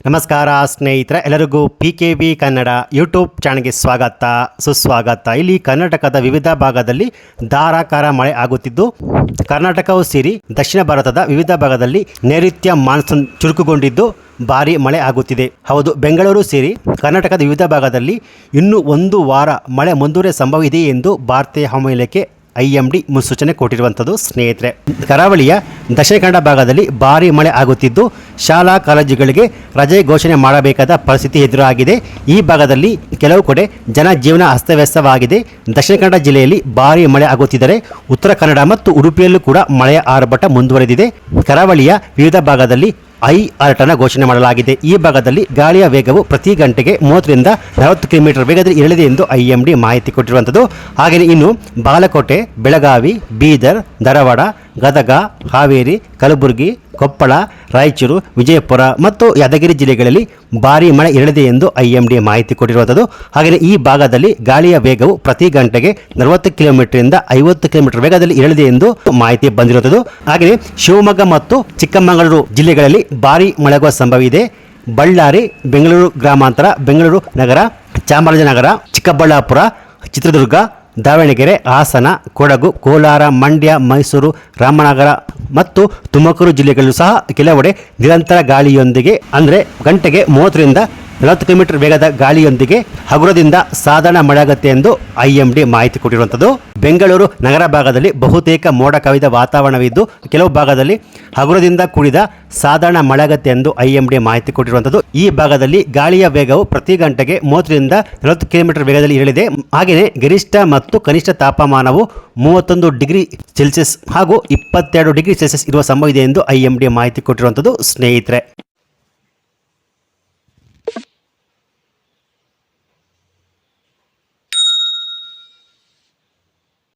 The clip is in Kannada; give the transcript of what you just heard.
ನಮಸ್ಕಾರ ಸ್ನೇಹಿತರೆ, ಎಲ್ಲರಿಗೂ PKV ಕನ್ನಡ ಯೂಟ್ಯೂಬ್ ಚಾನಲ್ಗೆ ಸ್ವಾಗತ ಸುಸ್ವಾಗತ. ಇಲ್ಲಿ ಕರ್ನಾಟಕದ ವಿವಿಧ ಭಾಗದಲ್ಲಿ ಧಾರಾಕಾರ ಮಳೆ ಆಗುತ್ತಿದ್ದು, ಕರ್ನಾಟಕವು ಸೇರಿ ದಕ್ಷಿಣ ಭಾರತದ ವಿವಿಧ ಭಾಗದಲ್ಲಿ ನೈಋತ್ಯ ಮಾನ್ಸೂನ್ ಚುರುಕುಗೊಂಡಿದ್ದು ಭಾರಿ ಮಳೆ ಆಗುತ್ತಿದೆ. ಹೌದು, ಬೆಂಗಳೂರು ಸೇರಿ ಕರ್ನಾಟಕದ ವಿವಿಧ ಭಾಗದಲ್ಲಿ ಇನ್ನೂ ಒಂದು ವಾರ ಮಳೆ ಮುಂದುವರಿಯುವ ಸಂಭವ ಇದೆ ಎಂದು ಭಾರತೀಯ ಹವಾಮಾನ ಇಲಾಖೆ IMD ಮುನ್ಸೂಚನೆ ಕೊಟ್ಟಿರುವಂಥದ್ದು. ಸ್ನೇಹಿತರೆ, ಕರಾವಳಿಯ ದಕ್ಷಿಣ ಕನ್ನಡ ಭಾಗದಲ್ಲಿ ಭಾರಿ ಮಳೆ ಆಗುತ್ತಿದ್ದು ಶಾಲಾ ಕಾಲೇಜುಗಳಿಗೆ ರಜೆ ಘೋಷಣೆ ಮಾಡಬೇಕಾದ ಪರಿಸ್ಥಿತಿ ಎದುರಾಗಿದೆ. ಈ ಭಾಗದಲ್ಲಿ ಕೆಲವು ಕಡೆ ಜನಜೀವನ ಅಸ್ತವ್ಯಸ್ತವಾಗಿದೆ. ದಕ್ಷಿಣ ಕನ್ನಡ ಜಿಲ್ಲೆಯಲ್ಲಿ ಭಾರಿ ಮಳೆ ಆಗುತ್ತಿದ್ದರೆ ಉತ್ತರ ಕನ್ನಡ ಮತ್ತು ಉಡುಪಿಯಲ್ಲೂ ಕೂಡ ಮಳೆಯ ಆರ್ಭಟ ಮುಂದುವರೆದಿದೆ. ಕರಾವಳಿಯ ವಿವಿಧ ಭಾಗದಲ್ಲಿ ಹೈ ಅಲರ್ಟ್ ಅನ್ನು ಘೋಷಣೆ ಮಾಡಲಾಗಿದೆ. ಈ ಭಾಗದಲ್ಲಿ ಗಾಳಿಯ ವೇಗವು ಪ್ರತಿ ಗಂಟೆಗೆ 30ರಿಂದ 40 ಕಿಲೋಮೀಟರ್ ವೇಗದಲ್ಲಿ ಇರಲಿದೆ ಎಂದು IMD ಮಾಹಿತಿ ಕೊಟ್ಟಿರುವಂಥದ್ದು. ಹಾಗೆಯೇ ಇನ್ನು ಬಾಗಲಕೋಟೆ, ಬೆಳಗಾವಿ, ಬೀದರ್, ಧಾರವಾಡ, ಗದಗ, ಹಾವೇರಿ, ಕಲಬುರಗಿ, ಕೊಪ್ಪಳ, ರಾಯಚೂರು, ವಿಜಯಪುರ ಮತ್ತು ಯಾದಗಿರಿ ಜಿಲ್ಲೆಗಳಲ್ಲಿ ಭಾರಿ ಮಳೆ ಇರಲಿದೆ ಎಂದು IMD ಮಾಹಿತಿ ಕೊಟ್ಟಿರುವಂಥದ್ದು. ಹಾಗೆಯೇ ಈ ಭಾಗದಲ್ಲಿ ಗಾಳಿಯ ವೇಗವು ಪ್ರತಿ ಗಂಟೆಗೆ 40 ಕಿಲೋಮೀಟರ್ನಿಂದ 50 ಕಿಲೋಮೀಟರ್ ವೇಗದಲ್ಲಿ ಇರಲಿದೆ ಎಂದು ಮಾಹಿತಿ ಬಂದಿರುವಂಥದ್ದು. ಹಾಗೆಯೇ ಶಿವಮೊಗ್ಗ ಮತ್ತು ಚಿಕ್ಕಮಗಳೂರು ಜಿಲ್ಲೆಗಳಲ್ಲಿ ಭಾರಿ ಮಳೆಯಾಗುವ ಸಂಭವ ಇದೆ. ಬಳ್ಳಾರಿ, ಬೆಂಗಳೂರು ಗ್ರಾಮಾಂತರ, ಬೆಂಗಳೂರು ನಗರ, ಚಾಮರಾಜನಗರ, ಚಿಕ್ಕಬಳ್ಳಾಪುರ, ಚಿತ್ರದುರ್ಗ, ದಾವಣಗೆರೆ, ಹಾಸನ, ಕೊಡಗು, ಕೋಲಾರ, ಮಂಡ್ಯ, ಮೈಸೂರು, ರಾಮನಗರ ಮತ್ತು ತುಮಕೂರು ಜಿಲ್ಲೆಗಳಲ್ಲೂ ಸಹ ಕೆಲವೆಡೆ ನಿರಂತರ ಗಾಳಿಯೊಂದಿಗೆ ಅಂದರೆ ಗಂಟೆಗೆ 30ರಿಂದ 40 ಕಿಲೋಮೀಟರ್ ವೇಗದ ಗಾಳಿಯೊಂದಿಗೆ ಹಗುರದಿಂದ ಸಾಧಾರಣ ಮಳೆಯಾಗುತ್ತೆ ಎಂದು IMD ಮಾಹಿತಿ ಕೊಟ್ಟಿರುವಂಥದ್ದು. ಬೆಂಗಳೂರು ನಗರ ಭಾಗದಲ್ಲಿ ಬಹುತೇಕ ಮೋಡ ಕವಿದ ವಾತಾವರಣವಿದ್ದು ಕೆಲವು ಭಾಗದಲ್ಲಿ ಹಗುರದಿಂದ ಕೂಡಿದ ಸಾಧಾರಣ ಮಳೆಯಾಗುತ್ತೆ ಎಂದು IMD ಮಾಹಿತಿ ಕೊಟ್ಟಿರುವಂಥದ್ದು. ಈ ಭಾಗದಲ್ಲಿ ಗಾಳಿಯ ವೇಗವು ಪ್ರತಿ ಗಂಟೆಗೆ 30ರಿಂದ 40 ಕಿಲೋಮೀಟರ್ ವೇಗದಲ್ಲಿ ಇರಲಿದೆ. ಹಾಗೆಯೇ ಗರಿಷ್ಠ ಮತ್ತು ಕನಿಷ್ಠ ತಾಪಮಾನವು 31 ಡಿಗ್ರಿ ಸೆಲ್ಸಿಯಸ್ ಹಾಗೂ 22 ಡಿಗ್ರಿ ಸೆಲ್ಸಿಯಸ್ ಇರುವ ಸಂಭವ ಇದೆ ಎಂದು IMD ಮಾಹಿತಿ ಕೊಟ್ಟಿರುವಂಥದ್ದು. ಸ್ನೇಹಿತರೆ,